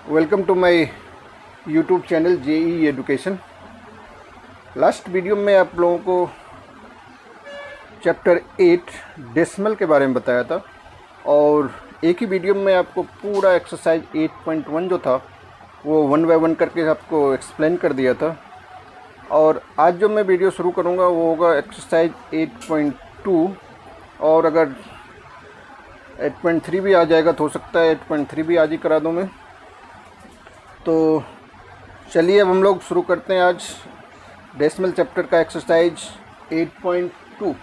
Welcome to my YouTube channel JE education. Last video में आप लोगों को चैप्टर 8 डेसिमल के बारे में बताया था और एक ही वीडियो में आपको पूरा एक्सरसाइज 8.1 जो था वो 1 बाय 1 करके आपको एक्सप्लेन कर दिया था। और आज जो मैं वीडियो शुरू करूँगा वो होगा एक्सरसाइज 8.2 और अगर 8.3 भी आ जाएगा तो हो सकता है 8.3 भी आज ही करा दूँ मैं। तो चलिए अब हम लोग शुरू करते हैं आज डेसिमल चैप्टर का एक्सरसाइज 8.2।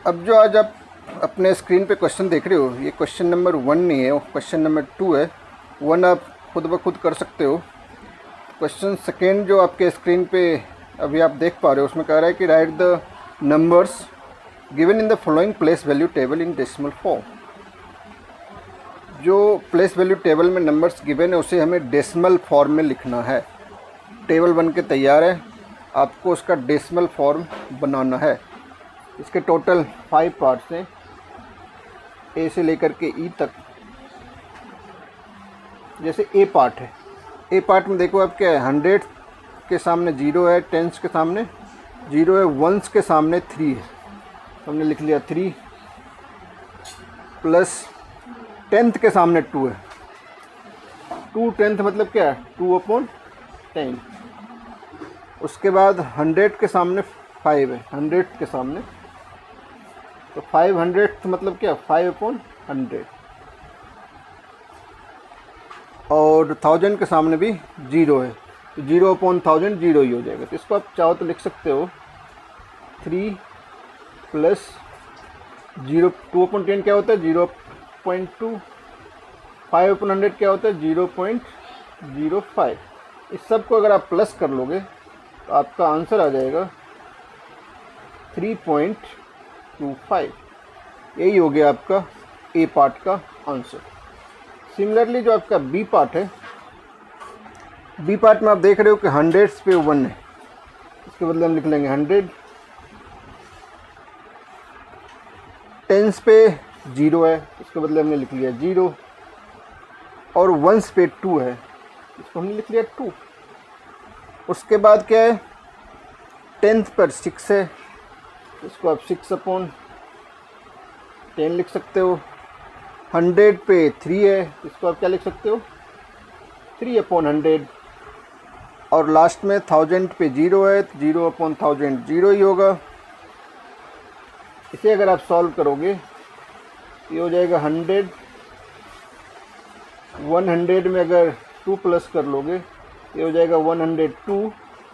अब जो आज आप अपने स्क्रीन पे क्वेश्चन देख रहे हो ये क्वेश्चन नंबर 1 नहीं है, क्वेश्चन नंबर 2 है। 1 आप खुद ब खुद कर सकते हो। क्वेश्चन सेकेंड जो आपके स्क्रीन पे अभी आप देख पा रहे हो उसमें कह रहा है कि right the numbers given in the following place value table in decimal form. जो प्लेस वैल्यू टेबल में नंबर्स गिवन है उसे हमें डेसिमल फॉर्म में लिखना है। टेबल बन के तैयार है, आपको उसका डेसिमल फॉर्म बनाना है। इसके टोटल 5 पार्ट्स हैं, ए से लेकर के ई तक। जैसे ए पार्ट है, ए पार्ट में देखो आप क्या है, 100 के सामने 0 है, 10s के सामने 0 है, 1s के सामने 3 है। तो हमने लिख लिया 3 प्लस 10th के सामने 2 है। 2 10th मतलब क्या है 2/10। उसके बाद 100 के सामने 5 है, 100 के सामने तो 500th मतलब क्या 5/100। और 1000 के सामने भी 0 है तो 0/1000 0 ही हो जाएगा। तो इसको आप चाहो तो लिख सकते हो 3 प्लस 0 2/10 क्या होता है 0.2। 5/100 क्या होता है 0.05। इस सब को अगर आप प्लस कर लोगे तो आपका आंसर आ जाएगा 3.25। यही हो गया आपका ए पार्ट का आंसर। सिमिलरली जो आपका बी पार्ट है, बी पार्ट में आप देख रहे हो कि 100s पे 1 है, इसके बदले हम लिख लेंगे 100। 10s पे 0 है, इसके बदले हमने लिख लिया 0। और 1s पे 2 है, इसको हमने लिख लिया 2। उसके बाद क्या है 10th पर 6 है, इसको आप 6/10 लिख सकते हो। 100 पे 3 है, इसको आप क्या लिख सकते हो 3/100। और लास्ट में 1000 पे 0 है तो 0/1000 0 ही होगा। इसे अगर आप सॉल्व करोगे ये हो जाएगा 100। 100 में अगर 2 प्लस कर लोगे ये हो जाएगा 102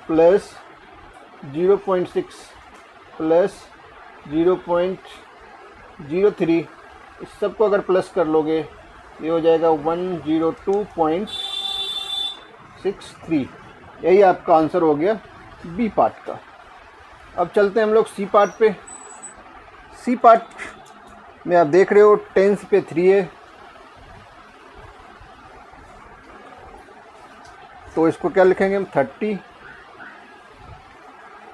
प्लस 0.6 प्लस 0.03। इस सब को अगर प्लस कर लोगे ये हो जाएगा 102.63। यही आपका आंसर हो गया बी पार्ट का। अब चलते हैं हम लोग सी पार्ट पे। सी पार्ट में आप देख रहे हो 10s पे 3 है, तो इसको क्या लिखेंगे हम 30।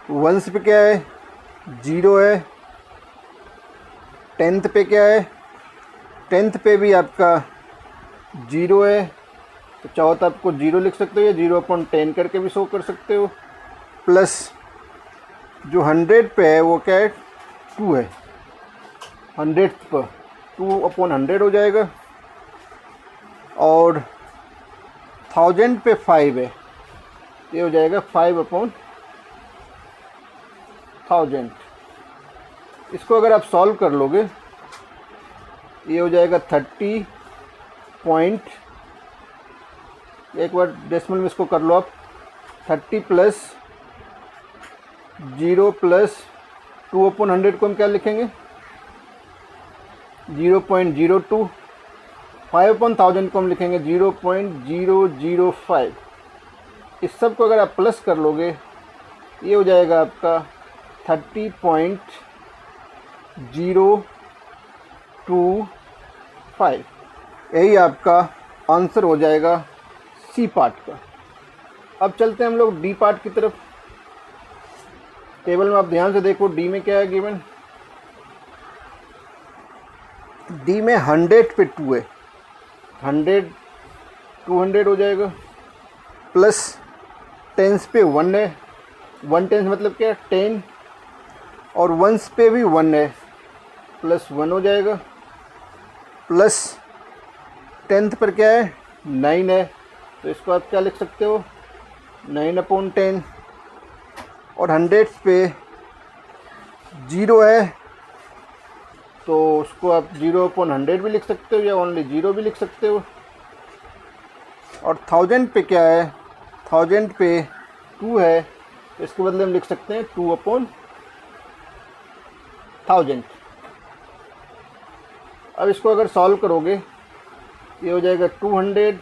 1s पे क्या है 0 है, 10th पे क्या है 10th पे भी आपका 0 है, तो चाहो तो आपको 0 लिख सकते हो या 0/10 करके भी शो कर सकते हो। प्लस जो 100 पे है वो क्या है 2 है, 100th पर 2/100 हो जाएगा। और 1000 पे 5 है, ये हो जाएगा 5/1000। इसको अगर आप सॉल्व कर लोगे ये हो जाएगा 30 पॉइंट, एक बार डेसिमल में इसको कर लो आप 30 प्लस 0 प्लस 2/100 को हम क्या लिखेंगे 0.02। 5/1000 को हम लिखेंगे 0.005। इस सब को अगर आप प्लस कर लोगे ये हो जाएगा आपका 30.025। यही आपका आंसर हो जाएगा सी पार्ट का। अब चलते हैं हम लोग डी पार्ट की तरफ। टेबल में आप ध्यान से देखो, डी में क्या है गिवन, डी में 100 पे 2 है, 100 200 हो जाएगा, प्लस टेंस पे 1 है, 1 टेंस मतलब क्या है 10, और वंस पे भी 1 है, प्लस 1 हो जाएगा, प्लस टेंथ पर क्या है 9 है, तो इसको आप क्या लिख सकते हो 9/10, और 100 पे 0 है तो उसको आप 0/100 भी लिख सकते हो या ओनली 0 भी लिख सकते हो, और 1000 पे क्या है 1000 पे 2 है, तो इसके बदले हम लिख सकते हैं 2/1000। अब इसको अगर सॉल्व करोगे ये हो जाएगा 200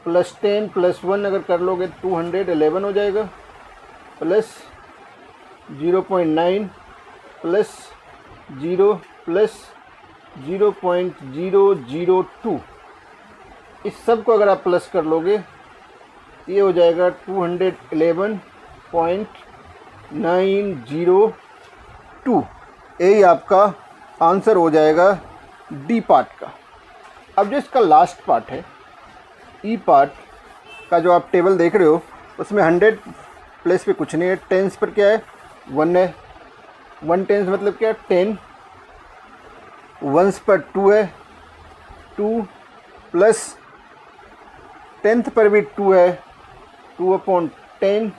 प्लस 10 प्लस 1 अगर कर लोगे 211 हो जाएगा, प्लस 0.9 प्लस 0 प्लस 0.002, इस सब को अगर आप प्लस कर लोगे ये हो जाएगा 211.902। यही आपका आंसर हो जाएगा डी पार्ट का। अब जो इसका लास्ट पार्ट है ई पार्ट का, जो आप टेबल देख रहे हो उसमें 100 प्लेस पे कुछ नहीं है, टेंस पर क्या है 1 है, 1 टेंस मतलब क्या है 10, वंस पर 2 है 2, प्लस टेंथ पर भी 2 है 2/10,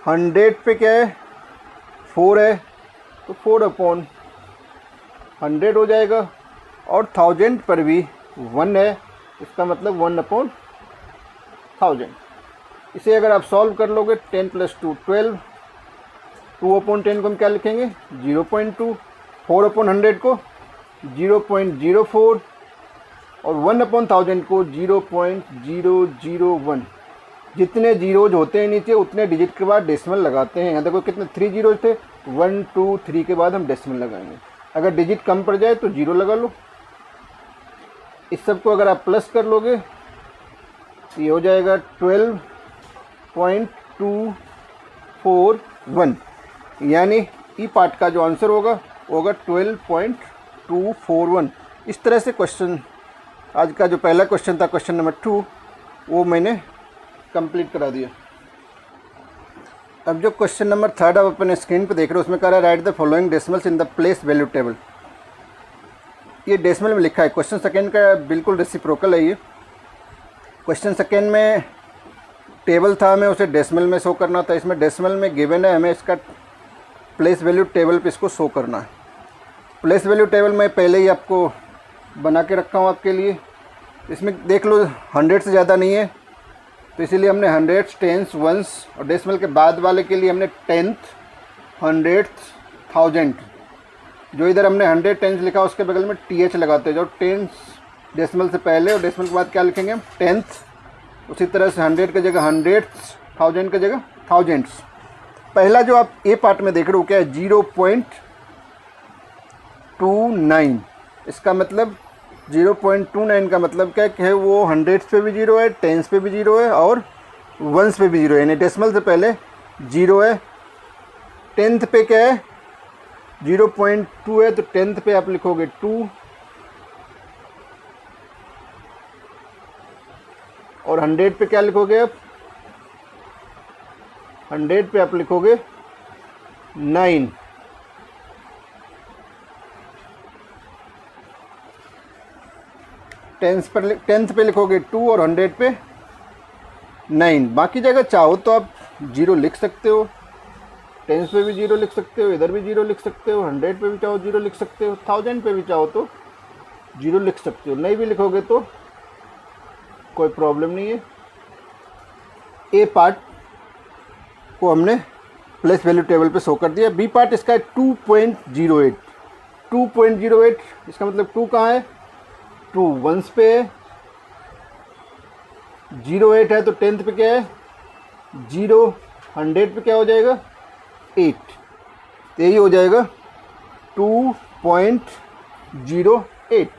100 पे क्या है 4 है तो 4/100 हो जाएगा, और 1000 पर भी 1 है, इसका मतलब 1/1000। इसे अगर आप सॉल्व कर लोगे 10 + 2 12, 2/10 को हम क्या लिखेंगे 0.2, 4/100 को 0.04, और 1/1000 को 0.001। जितने जीरोज होते हैं नीचे उतने डिजिट के बाद डेसिमल लगाते हैं। यहाँ देखो कितने 3 जीरोज थे, 1 2 3 के बाद हम डेसिमल लगाएंगे। अगर डिजिट कम पड़ जाए तो 0 लगा लो। इस सब को अगर आप प्लस कर लोगे तो ये हो जाएगा 12.241, यानी ई पार्ट का जो आंसर होगा वो होगा 12.241। इस तरह से क्वेश्चन, आज का जो पहला क्वेश्चन था क्वेश्चन नंबर 2, वो मैंने कंप्लीट करा दिया। अब जो क्वेश्चन नंबर 3 आप अपने स्क्रीन पे देख रहे हो उसमें कह रहा है right the following decimals in the place value table. ये डेसिमल में लिखा है। क्वेश्चन सेकेंड का बिल्कुल रेसिप्रोकल है। ये क्वेश्चन सेकेंड में टेबल था, हमें उसे डेसिमल में शो करना था। इसमें डेसिमल में गिवन है, हमें इसका प्लेस वैल्यू टेबल पे इसको शो करना है। प्लेस वैल्यू टेबल मैं पहले ही आपको बना के रखा हूँ आपके लिए। इसमें देख लो 100 से ज़्यादा नहीं है, तो इसीलिए हमने 100, टेंस, वंस, और डेसिमल के बाद वाले के लिए हमने 10th, 100th, 1000। जो इधर हमने 100 टेंस लिखा उसके बगल में TH लगाते हैं। जो टेंस डेसिमल से पहले और डेसिमल के बाद क्या लिखेंगे हम 10th। उसी तरह से 100 की जगह 100ths, 1000 की जगह 1000s। पहला जो आप ए पार्ट में देख रहे हो क्या है 0.29। इसका मतलब 0.29 का मतलब क्या है वो 100 पे भी 0 है, टेंस पे भी 0 है और वंस पे भी 0 है, यानी डेसिमल से पहले 0 है। टेंथ पे क्या है 0.2 है, तो टेंथ पे आप लिखोगे 2, और 100 पे क्या लिखोगे आप 100 पे आप लिखोगे 9। टेंथ पे लिखोगे 2 और 100 पे 9। बाकी जगह चाहो तो आप 0 लिख सकते हो, टेंस पे भी 0 लिख सकते हो, इधर भी 0 लिख सकते हो, 100 पे भी चाहो 0 लिख सकते हो, 1000 पे भी चाहो तो 0 लिख सकते हो। नहीं भी लिखोगे तो कोई प्रॉब्लम नहीं है। ए पार्ट को हमने प्लेस वैल्यू टेबल पे शो कर दिया। बी पार्ट इसका है 2.08। 2.08 इसका मतलब 2 कहाँ है 2 वंस पे है, 08 है तो टेंथ पे क्या है 0, 100 पे क्या हो जाएगा 8। तो यही हो जाएगा 2.08।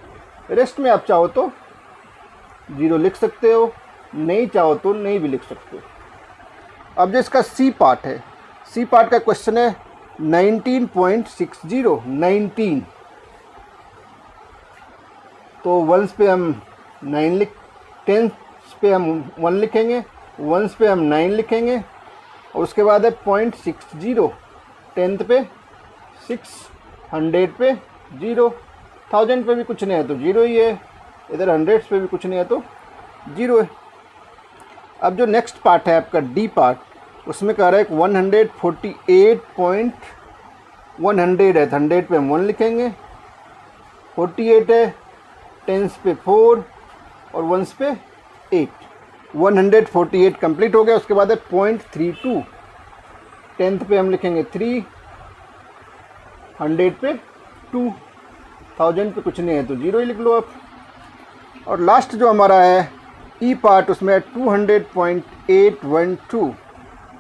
रेस्ट में आप चाहो तो 0 लिख सकते हो, नहीं चाहो तो नहीं भी लिख सकते हो। अब जो इसका सी पार्ट है, सी पार्ट का क्वेश्चन है 19.60 19, तो वंस पे हम 9 टेंस पे हम 1 लिखेंगे, वंस पे हम 9 लिखेंगे, और उसके बाद है 0.60, टेंथ पे 6, 100 पे 0, 1000 पे भी कुछ नहीं है तो 0 ही है, इधर 100 पे भी कुछ नहीं है तो 0 है। अब जो नेक्स्ट पार्ट है आपका डी पार्ट, उसमें कह रहा है 148.100 है, 100 पे हम 1 लिखेंगे, 48 है, टेंस पे 4 और वंस पे 8, 148 कंप्लीट हो गया। उसके बाद है 0.32, टेंथ पे हम लिखेंगे 3, 100 पे 2, 1000 पे कुछ नहीं है तो 0 ही लिख लो आप। और लास्ट जो हमारा है ई पार्ट, उसमें है 200.812,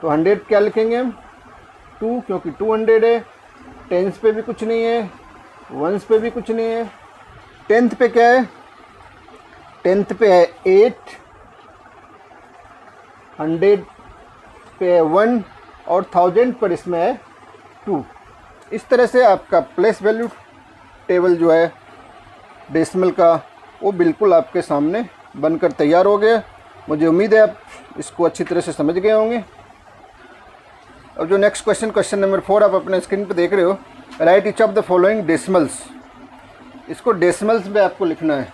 तो 100 क्या लिखेंगे हम 2, क्योंकि 200 है, टेंस पे भी कुछ नहीं है, वंस पे भी कुछ नहीं है, टेंथ पे क्या है, टेंथ पे है 8, 100 पे है 1 और 1000 पर इसमें है 2। इस तरह से आपका प्लेस वैल्यू टेबल जो है डेसिमल का वो बिल्कुल आपके सामने बनकर तैयार हो गया। मुझे उम्मीद है आप इसको अच्छी तरह से समझ गए होंगे। अब जो नेक्स्ट क्वेश्चन, क्वेश्चन नंबर 4 आप अपने स्क्रीन पर देख रहे हो, right each of the following decimals. इसको डेसिमल्स में आपको लिखना है,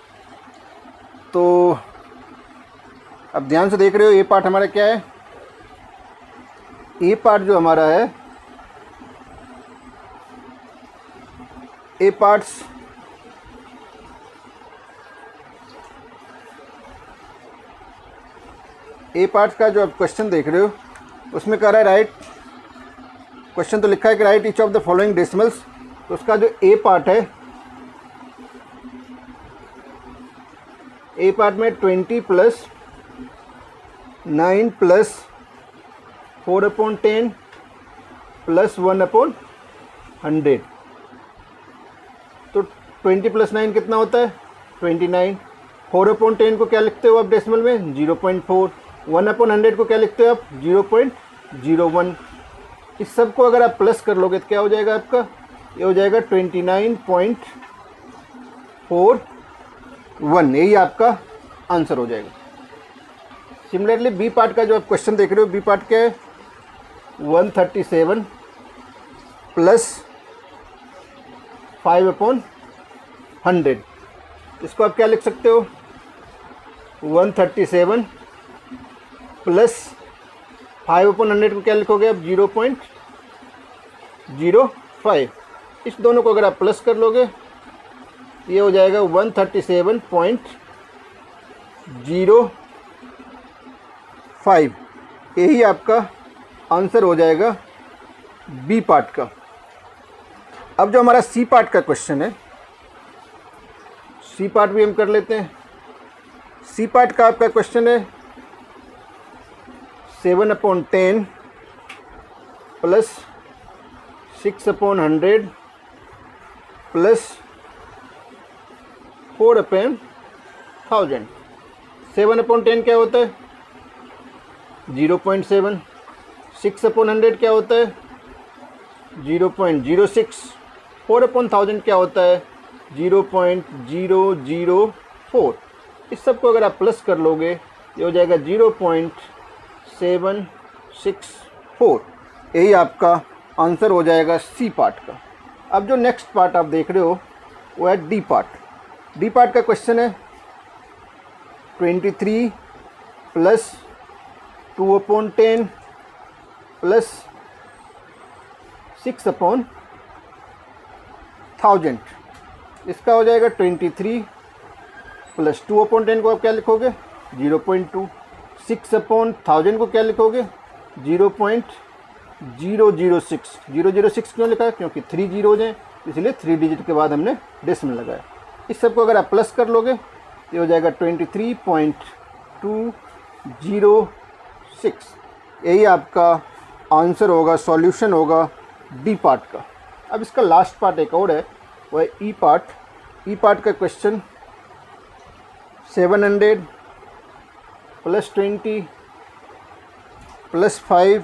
तो अब ध्यान से देख रहे हो। ए पार्ट हमारा क्या है, ए पार्ट जो हमारा है, ए पार्ट्स का जो आप क्वेश्चन देख रहे हो उसमें कह रहा है राइट, क्वेश्चन तो लिखा है कि right each of the following decimals, तो उसका जो ए पार्ट है, ए पार्ट में 20 प्लस 9 प्लस 4/10 प्लस 1/100, तो 20 प्लस 9 कितना होता है 29, 4/10 को क्या लिखते हो आप डेसिमल में 0.4, 1/100 को क्या लिखते हो आप 0.01। इस सब को अगर आप प्लस कर लोगे तो क्या हो जाएगा आपका, ये हो जाएगा 29.41, यही आपका आंसर हो जाएगा। सिमिलरली बी पार्ट का जो आप क्वेश्चन देख रहे हो, बी पार्ट क्या है 137 प्लस 5/100, इसको आप क्या लिख सकते हो 137 प्लस 5/100 को क्या लिखोगे आप 0.05। इस दोनों को अगर आप प्लस कर लोगे ये हो जाएगा 137.05, यही आपका आंसर हो जाएगा बी पार्ट का। अब जो हमारा सी पार्ट का क्वेश्चन है, सी पार्ट भी हम कर लेते हैं। सी पार्ट का आपका क्वेश्चन है 7/10 प्लस 6/100 प्लस 4/1000। 7/10 क्या होता है 0.7, 6/100 क्या होता है 0.06, 4/1000 क्या होता है 0.004। इस सब को अगर आप प्लस कर लोगे ये हो जाएगा 0.764, यही आपका आंसर हो जाएगा सी पार्ट का। अब जो नेक्स्ट पार्ट आप देख रहे हो वो है डी पार्ट। डी पार्ट का क्वेश्चन है 23 प्लस 2/10 प्लस 6/1000। इसका हो जाएगा 23 प्लस 2/10 को आप क्या लिखोगे 0.2, 6/1000 को क्या लिखोगे 0.006। 006 क्यों लिखा है क्योंकि 3 जीरोज हैं, इसलिए 3 डिजिट के बाद हमने डेसिमल लगाया। इस सब को अगर आप प्लस कर लोगे ये हो जाएगा 23.206, यही आपका आंसर होगा, सॉल्यूशन होगा डी पार्ट का। अब इसका लास्ट पार्ट एक और है, वो है ई पार्ट। ई पार्ट का क्वेश्चन 700 प्लस 20 +5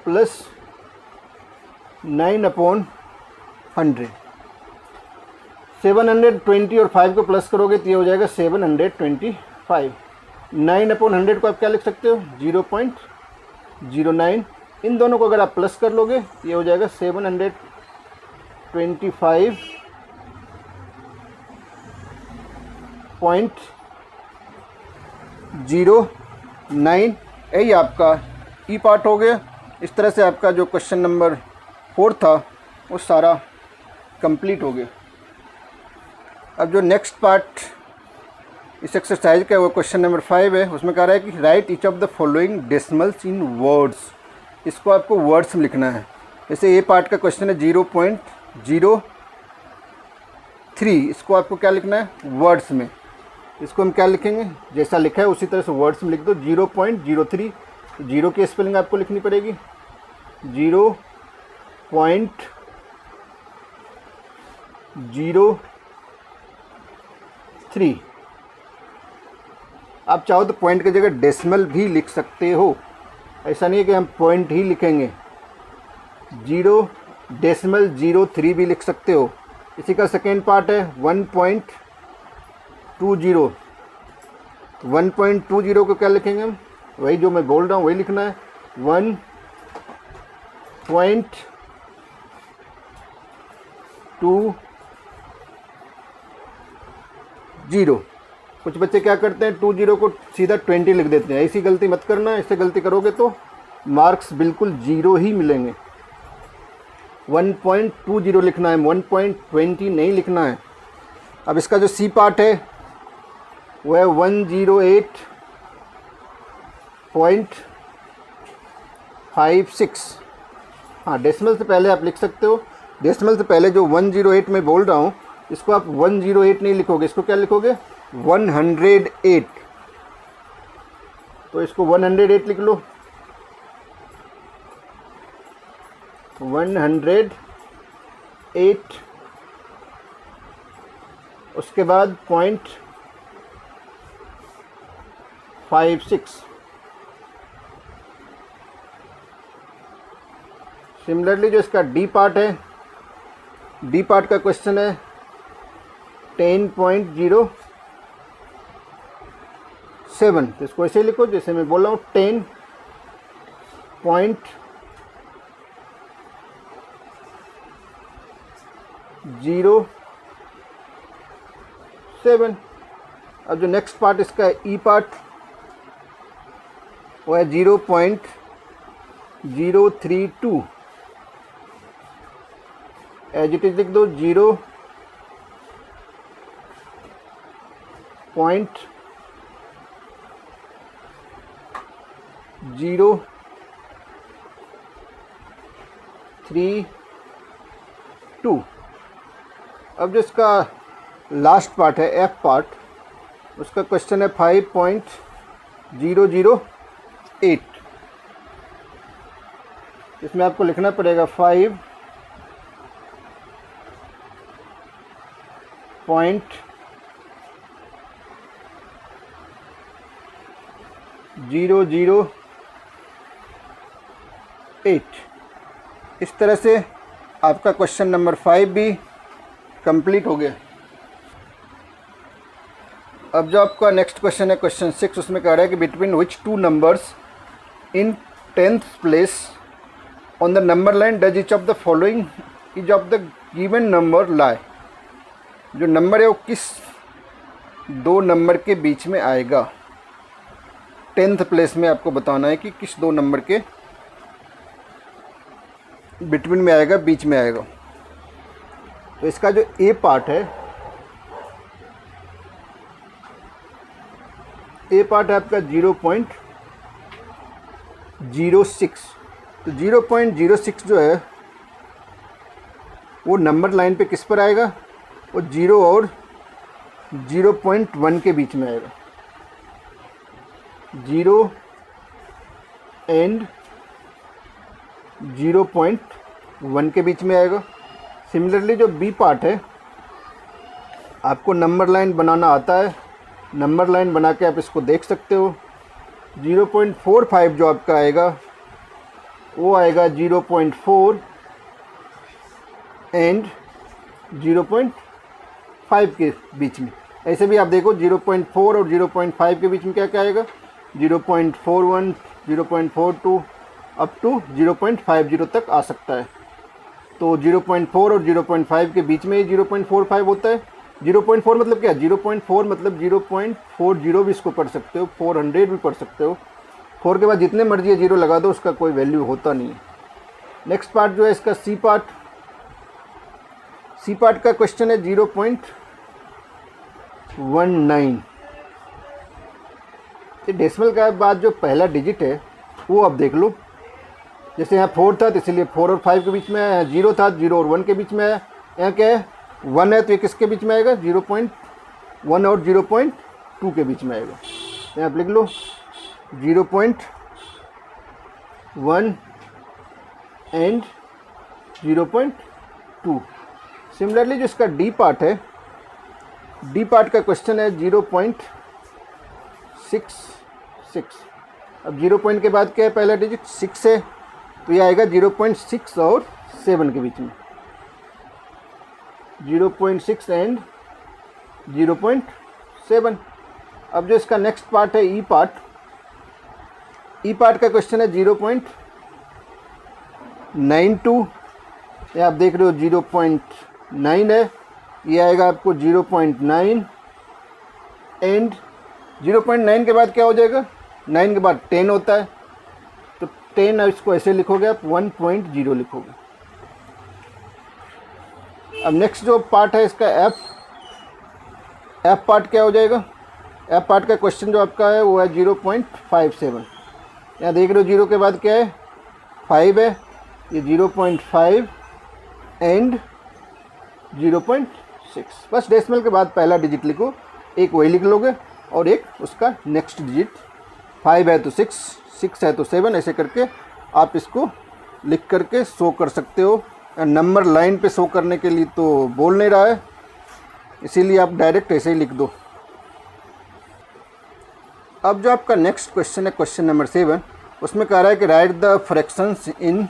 प्लस 9/100। 720 और 5 को प्लस करोगे तो ये हो जाएगा 725। 9/100 को आप क्या लिख सकते हो? 0.09। इन दोनों को अगर आप प्लस कर लोगे तो ये हो जाएगा 725.09। यही आपका ई पार्ट हो गया। इस तरह से आपका जो क्वेश्चन नंबर 4 था वो सारा कंप्लीट हो गया। अब जो नेक्स्ट पार्ट इस एक्सरसाइज का है वो क्वेश्चन नंबर 5 है। उसमें कह रहा है कि right each of the following decimals in words. इसको आपको वर्ड्स में लिखना है। जैसे ए पार्ट का क्वेश्चन है 0.03, इसको आपको क्या लिखना है? वर्ड्स में। इसको हम क्या लिखेंगे? जैसा लिखा है उसी तरह से वर्ड्स में लिख दो। 0.03, जीरो की स्पेलिंग आपको लिखनी पड़ेगी 0.03। आप चाहो तो पॉइंट की जगह डेसिमल भी लिख सकते हो, ऐसा नहीं है कि हम पॉइंट ही लिखेंगे। 0.03 भी लिख सकते हो। इसी का सेकेंड पार्ट है 1.20। 1.20 को क्या लिखेंगे हम? वही जो मैं बोल रहा हूँ वही लिखना है। 1.20। कुछ बच्चे क्या करते हैं 20 को सीधा 20 लिख देते हैं। ऐसी गलती मत करना, इससे गलती करोगे तो मार्क्स बिल्कुल 0 ही मिलेंगे। 1.20 लिखना है, 1.20 नहीं लिखना है। अब इसका जो सी पार्ट है वो है 108.56। हाँ, डेसिमल से पहले आप लिख सकते हो। डेसिमल से पहले जो 108 में बोल रहा हूँ इसको आप 108 नहीं लिखोगे, इसको क्या लिखोगे? 108। तो इसको 108 लिख लो। 108। उसके बाद 0.56। सिमिलरली जो इसका डी पार्ट है, डी पार्ट का क्वेश्चन है 10.07। तो इसको ऐसे लिखो जैसे मैं बोल रहा हूँ 10.07। अब जो नेक्स्ट पार्ट इसका है ई पार्ट, वो है 0.032। एज इट इज लिख दो 0.032। अब जो इसका लास्ट पार्ट है एफ पार्ट, उसका क्वेश्चन है 5.008। इसमें आपको लिखना पड़ेगा 5.008। इस तरह से आपका क्वेश्चन नंबर 5 भी कंप्लीट हो गया। अब जो आपका नेक्स्ट क्वेश्चन है क्वेश्चन 6, उसमें कह रहा है कि between which two numbers in 10th place on the number line does each of the following each of the given number lie. जो नंबर है वो किस दो नंबर के बीच में आएगा? 10th प्लेस में आपको बताना है कि किस दो नंबर के बिटवीन में आएगा, बीच में आएगा। तो इसका जो ए पार्ट है, ए पार्ट है आपका 0.06। तो 0.06 जो है वो नंबर लाइन पे किस पर आएगा? वो 0 और 0.1 के बीच में आएगा। 0 एंड 0.1 के बीच में आएगा। सिमिलरली जो बी पार्ट है, आपको नंबर लाइन बनाना आता है, नंबर लाइन बना के आप इसको देख सकते हो। 0.45 जो आपका आएगा वो आएगा 0.4 एंड 0.5 के बीच में। ऐसे भी आप देखो 0.4 और 0.5 के बीच में क्या क्या आएगा, 0.41, 0.42 अप टू 0.50 तक आ सकता है। तो 0.4 और 0.5 के बीच में ही 0.45 होता है। 0.4 मतलब क्या, 0.4 मतलब 0.40 भी इसको पढ़ सकते हो, 400 भी पढ़ सकते हो। 4 के बाद जितने मर्जी जीरो लगा दो, उसका कोई वैल्यू होता नहीं है। नेक्स्ट पार्ट जो है इसका सी पार्ट का क्वेश्चन है 0.19। ये डेसिमल का बाद जो पहला डिजिट है वो आप देख लो। जैसे यहाँ 4 था तो इसलिए 4 और 5 के बीच में है, 0 था 0 और 1 के बीच में है। यहाँ क्या है 1 है तो ये किसके बीच में आएगा, 0.1 और 0.2 के बीच में आएगा। यहाँ आप लिख लो 0.1 एंड 0.2। सिमिलरली जो इसका डी पार्ट है, डी पार्ट का क्वेश्चन है 0.66। अब 0 पॉइंट के बाद क्या है, पहला डिजिट 6 है तो ये आएगा 0.6 और 7 के बीच में, 0.6 एंड 0.7। अब जो इसका नेक्स्ट पार्ट है ई पार्ट, ई पार्ट का क्वेश्चन है 0.92। ये आप देख रहे हो 0.9 है, ये आएगा आपको 0.9 एंड 0.9 के बाद क्या हो जाएगा, 9 के बाद 10 होता है तो 10, इसको ऐसे लिखोगे आप 1.0 लिखोगे। अब नेक्स्ट जो पार्ट है इसका एफ पार्ट क्या हो जाएगा, एफ पार्ट का क्वेश्चन जो आपका है वो है 0.57। यहाँ देख रहे हो 0 के बाद क्या है 5 है, ये 0.5 एंड 0.6। बस डेसिमल के बाद पहला डिजिट लिखो, एक वही लिख लोगे और एक उसका नेक्स्ट डिजिट। 5 है तो 6, 6 है तो 7, ऐसे करके आप इसको लिख करके शो कर सकते हो। नंबर लाइन पे शो करने के लिए तो बोल नहीं रहा है, इसीलिए आप डायरेक्ट ऐसे ही लिख दो। अब जो आपका नेक्स्ट क्वेश्चन है क्वेश्चन नंबर 7, उसमें कह रहा है कि right the fractions in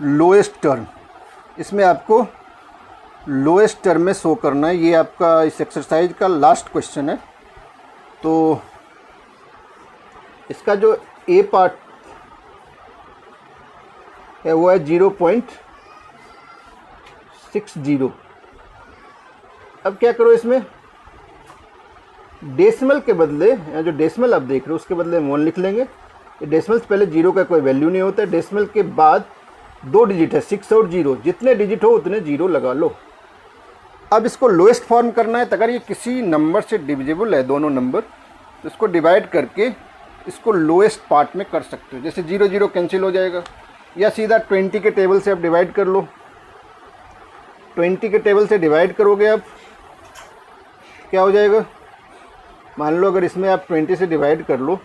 lowest term. इसमें आपको लोएस्ट टर्म में शो करना है। ये आपका इस एक्सरसाइज का लास्ट क्वेश्चन है। तो इसका जो ए पार्ट है वो है 0.60। अब क्या करो, इसमें डेसिमल के बदले, या जो डेसिमल आप देख रहे हो उसके बदले 1 लिख लेंगे। ये डेसिमल से पहले 0 का कोई वैल्यू नहीं होता है। डेसिमल के बाद 2 डिजिट है, 6 और 0, जितने डिजिट हो उतने 0 लगा लो। अब इसको लोएस्ट फॉर्म करना है, तो अगर ये किसी नंबर से डिविजिबल है दोनों नंबर, तो इसको डिवाइड करके इसको लोएस्ट पार्ट में कर सकते हो। जैसे 0 0 कैंसिल हो जाएगा, या सीधा 20 के टेबल से आप डिवाइड कर लो। 20 के टेबल से डिवाइड करोगे आप क्या हो जाएगा, मान लो अगर इसमें आप 20 से डिवाइड कर लो,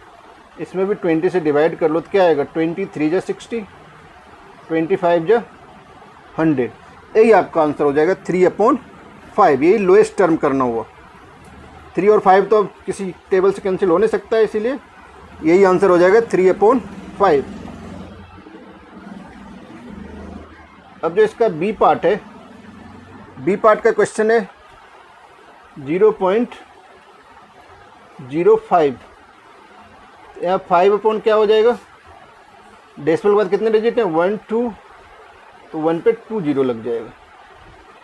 इसमें भी 20 से डिवाइड कर लो, तो क्या आएगा 23 जा 60, 25 जा 100। यही आपका आंसर हो जाएगा 3/5। यही लोएस्ट टर्म करना हुआ। 3 और 5 तो अब किसी टेबल से कैंसिल हो नहीं सकता है, इसीलिए यही आंसर हो जाएगा 3/5। अब जो इसका बी पार्ट है, बी पार्ट का क्वेश्चन है 0.05। यहाँ 5 क्या हो जाएगा, डेसिमल के बाद कितने डिजिट हैं 1 2, तो 1 पे 2 0 लग जाएगा।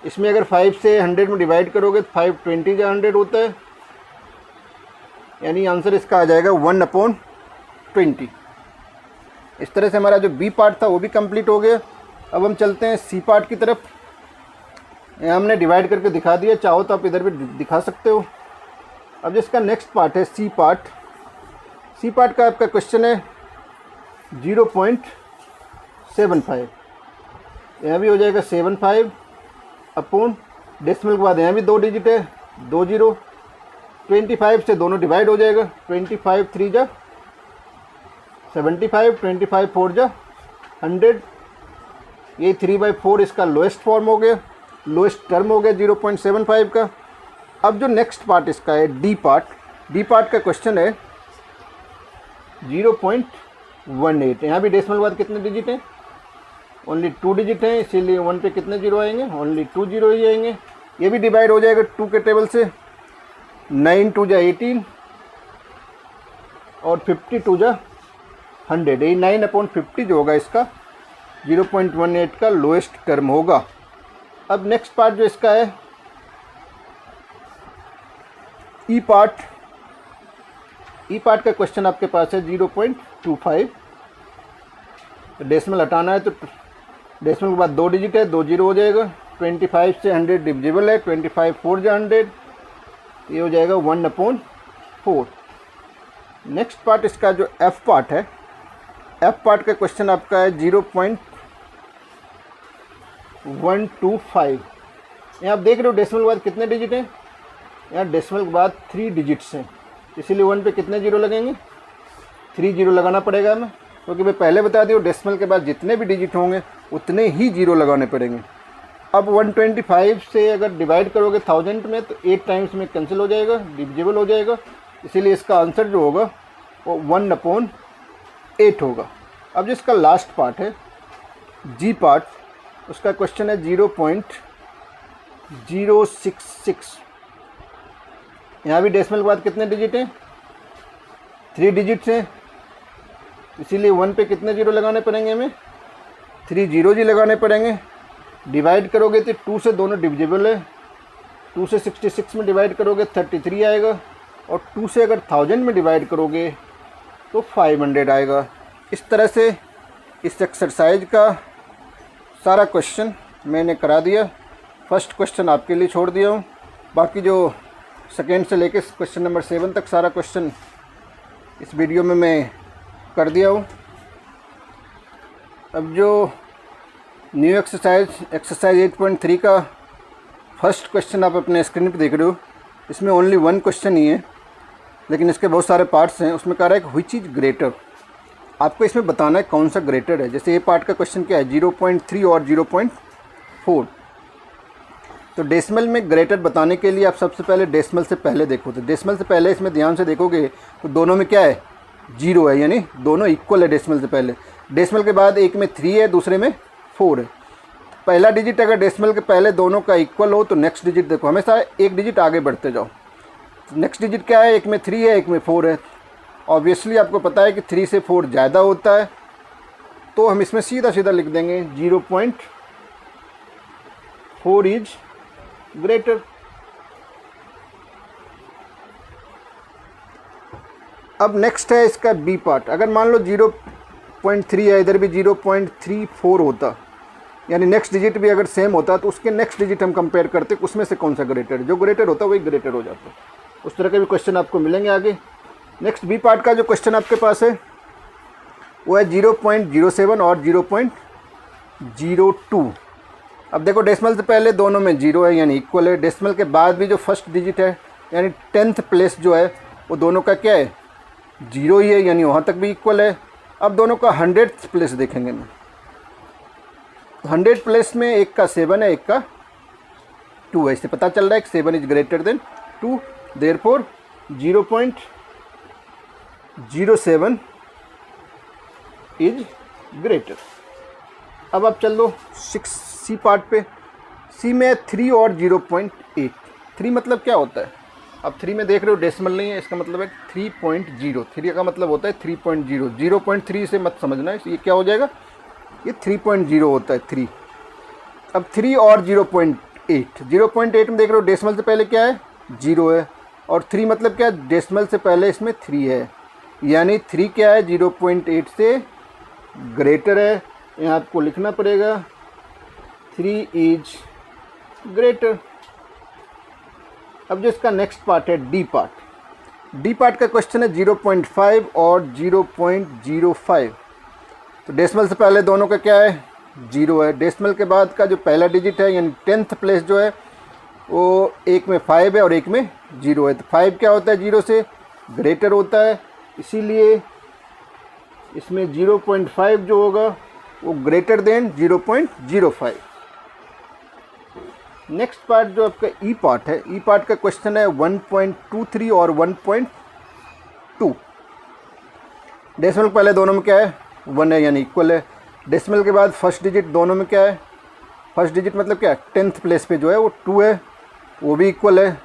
इसमें अगर 5 से 100 में डिवाइड करोगे तो 5 20 या 100 होता है, यानी आंसर इसका आ जाएगा 1/20। इस तरह से हमारा जो बी पार्ट था वो भी कंप्लीट हो गया। अब हम चलते हैं सी पार्ट की तरफ। यहाँ हमने डिवाइड करके दिखा दिया, चाहो तो आप इधर भी दिखा सकते हो। अब जिसका नेक्स्ट पार्ट है सी पार्ट, सी पार्ट का आपका क्वेश्चन है 0.75। यहाँ भी हो जाएगा 75 अपॉन, डेसिमल के बाद यहाँ भी 2 डिजिट है, 2 0। 25 से दोनों डिवाइड हो जाएगा, 25 3 जा 75, 25 4 जा 100। ये 3/4 इसका लोएस्ट फॉर्म हो गया, लोएस्ट टर्म हो गया 0.75 का। अब जो नेक्स्ट पार्ट इसका है डी पार्ट, डी पार्ट का क्वेश्चन है 0.18। यहाँ भी डेसिमल के बाद कितने डिजिट हैं? ओनली 2 डिजिट हैं, इसीलिए 1 पे कितने जीरो आएंगे? ओनली 2 जीरो ही आएंगे। ये भी डिवाइड हो जाएगा 2 के टेबल से। 9 2 जा 18 और 50 2 जा 100। ये 9/50 जो होगा इसका 0.18 का लोएस्ट टर्म होगा। अब नेक्स्ट पार्ट जो इसका है ई पार्ट का क्वेश्चन आपके पास है 0.25। डेसिमल हटाना है तो डेसिमल के बाद 2 डिजिट है, 2 जीरो हो जाएगा। 25 से 100 डिविजिबल है, 25 4 जा 100, ये हो जाएगा 1/4। नेक्स्ट पार्ट इसका जो एफ पार्ट है, एफ पार्ट का क्वेश्चन आपका है 0.125। यहाँ आप देख रहे हो डेसिमल के बाद कितने डिजिट हैं? यहाँ डेसिमल के बाद 3 डिजिट्स हैं, इसीलिए 1 पे कितने जीरो लगेंगे? 3 जीरो लगाना पड़ेगा हमें, क्योंकि मैं पहले बता दी हूँ डेसिमल के बाद जितने भी डिजिट होंगे उतने ही जीरो लगाने पड़ेंगे। अब 125 से अगर डिवाइड करोगे 1000 में तो 8 टाइम्स में कैंसिल हो जाएगा, डिविजिबल हो जाएगा, इसीलिए इसका आंसर जो होगा वो 1/8 होगा। अब जिसका लास्ट पार्ट है जी पार्ट, उसका क्वेश्चन है 0.066। यहाँ भी डेसिमल के बाद कितने डिजिट हैं? 3 डिजिट्स हैं, इसीलिए 1 पे कितने जीरो लगाने पड़ेंगे हमें? 3 जीरो जी लगाने पड़ेंगे। डिवाइड करोगे तो 2 से दोनों डिविजिबल है, 2 से 66 में डिवाइड करोगे 33 आएगा, और 2 से अगर 1000 में डिवाइड करोगे तो 500 आएगा। इस तरह से इस एक्सरसाइज का सारा क्वेश्चन मैंने करा दिया। फर्स्ट क्वेश्चन आपके लिए छोड़ दिया हूँ, बाकी जो सेकेंड से लेके क्वेश्चन नंबर 7 तक सारा क्वेश्चन इस वीडियो में मैं कर दिया हूँ। अब जो न्यू एक्सरसाइज 8.3 का फर्स्ट क्वेश्चन आप अपने स्क्रीन पर देख रहे हो, इसमें ओनली 1 क्वेश्चन ही है, लेकिन इसके बहुत सारे पार्ट्स हैं। उसमें कह रहा है कि व्हिच इज ग्रेटर, आपको इसमें बताना है कौन सा ग्रेटर है। जैसे ये पार्ट का क्वेश्चन क्या है 0.3 और 0.4। तो डेसिमल में ग्रेटर बताने के लिए आप सबसे पहले डेसिमल से पहले देखो। तो डेसिमल से पहले इसमें ध्यान से देखोगे तो दोनों में क्या है? 0 है, यानी दोनों इक्वल है डेसिमल से पहले। डेसिमल के बाद एक में 3 है, दूसरे में 4 है। पहला डिजिट अगर डेसिमल के पहले दोनों का इक्वल हो तो नेक्स्ट डिजिट देखो, हमेशा एक डिजिट आगे बढ़ते जाओ। नेक्स्ट डिजिट क्या है? एक में 3 है, एक में 4 है। ऑब्वियसली आपको पता है कि 3 से 4 ज़्यादा होता है, तो हम इसमें सीधा सीधा लिख देंगे 0.4 इज ग्रेटर। अब नेक्स्ट है इसका बी पार्ट। अगर मान लो 0.3 है, इधर भी 0.34 होता, यानी नेक्स्ट डिजिट भी अगर सेम होता तो उसके नेक्स्ट डिजिट हम कंपेयर करते, उसमें से कौन सा ग्रेटर है। जो ग्रेटर होता वही ग्रेटर हो जाता। उस तरह के भी क्वेश्चन आपको मिलेंगे आगे। नेक्स्ट बी पार्ट का जो क्वेश्चन आपके पास है वो है 0.07 और 0.02। अब देखो डेसिमल से पहले दोनों में 0 है, यानी इक्वल है। डेसिमल के बाद भी जो फर्स्ट डिजिट है यानी 10th प्लेस जो है वो दोनों का क्या है? 0 ही है, यानी वहाँ तक भी इक्वल है। अब दोनों का 100th प्लेस देखेंगे मैं। 100 प्लेस में एक का 7 है, एक का 2 है। इससे पता चल रहा है कि 7 is greater than 2, therefore 0.07 is greater. अब आप चल लो 6C पार्ट पे। सी में 3 और 0.8। 3 मतलब क्या होता है? अब 3 में देख रहे हो डेसिमल नहीं है, इसका मतलब है 3.0। 3 का मतलब होता है 3.0। 0.3 से मत समझना है, ये क्या हो जाएगा? ये 3.0 होता है 3। अब 3 और 0.8। 0.8 में देख रहे हो डेसिमल से पहले क्या है? 0 है, और 3 मतलब क्या है? डेसिमल से पहले इसमें 3 है, यानी 3 क्या है? 0.8 से ग्रेटर है। यहाँ आपको लिखना पड़ेगा 3 इज ग्रेटर। अब जो इसका नेक्स्ट पार्ट है डी पार्ट। डी पार्ट का क्वेश्चन है 0.5 और 0.05। तो डेसिमल से पहले दोनों का क्या है? 0 है। डेसिमल के बाद का जो पहला डिजिट है यानी 10th प्लेस जो है वो एक में 5 है और एक में 0 है। तो 5 क्या होता है? 0 से ग्रेटर होता है, इसीलिए इसमें 0.5 जो होगा वो ग्रेटर देन 0.05। नेक्स्ट पार्ट जो आपका ई पार्ट है, ई पार्ट का क्वेश्चन है 1.23 और 1.2। डेसिमल पहले दोनों में क्या है, 1 है यानी इक्वल है। डेसिमल के बाद फर्स्ट डिजिट दोनों में क्या है, फर्स्ट डिजिट मतलब क्या है, 10th प्लेस पे जो है वो 2 है, वो भी इक्वल है।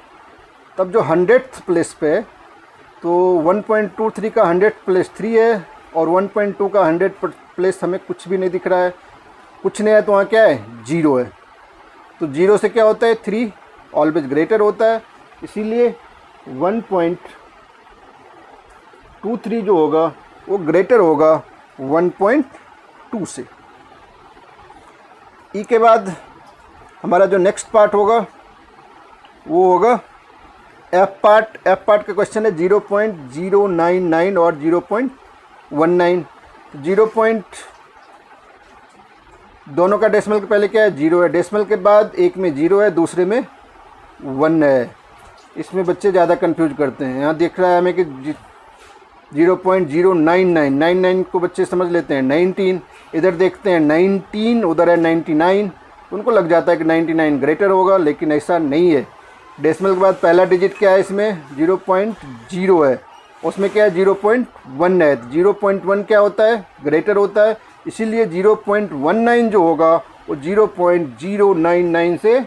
तब जो 100th प्लेस पे है तो 1.23 का 100th प्लेस 3 है और 1.2 का 100th प्लेस हमें कुछ भी नहीं दिख रहा है, कुछ नहीं है तो वहाँ क्या है, 0 है। तो 0 से क्या होता है, 3 ऑलवेज ग्रेटर होता है, इसीलिए 1.23 जो होगा वो ग्रेटर होगा 1.2 से। ई के बाद हमारा जो नेक्स्ट पार्ट होगा वो होगा एफ पार्ट। एफ पार्ट का क्वेश्चन है 0.099 और 0.19। 0. दोनों का डेसिमल के पहले क्या है, 0 है। डेसिमल के बाद एक में 0 है, दूसरे में 1 है। इसमें बच्चे ज़्यादा कंफ्यूज करते हैं। यहाँ दिख रहा है हमें कि 0.099 को बच्चे समझ लेते हैं 19, इधर देखते हैं 19, उधर है 99, उनको लग जाता है कि 99 ग्रेटर होगा, लेकिन ऐसा नहीं है। डेसिमल के बाद पहला डिजिट क्या है, इसमें 0.0 है, उसमें क्या है 0.1 है। 0.1 क्या होता है, ग्रेटर होता है, इसीलिए 0.19 जो होगा वो 0.099 से